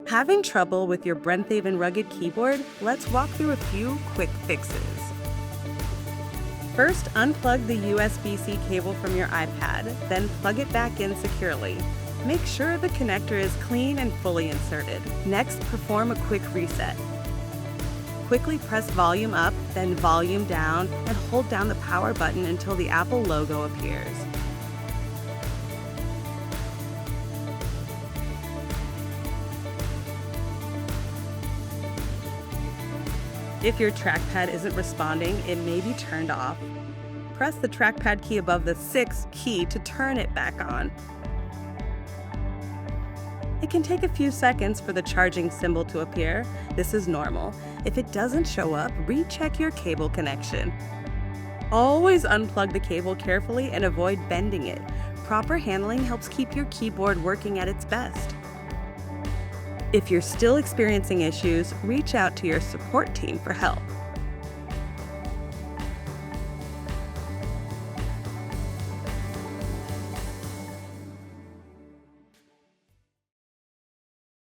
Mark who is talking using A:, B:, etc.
A: Having trouble with your Brenthaven Rugged Keyboard? Let's walk through a few quick fixes. First, unplug the USB-C cable from your iPad, then plug it back in securely. Make sure the connector is clean and fully inserted. Next, perform a quick reset. Quickly press volume up, then volume down, and hold down the power button until the Apple logo appears. If your trackpad isn't responding, it may be turned off. Press the trackpad key above the 6th key to turn it back on. It can take a few seconds for the charging symbol to appear. This is normal. If it doesn't show up, recheck your cable connection. Always unplug the cable carefully and avoid bending it. Proper handling helps keep your keyboard working at its best. If you're still experiencing issues, reach out to your support team for help.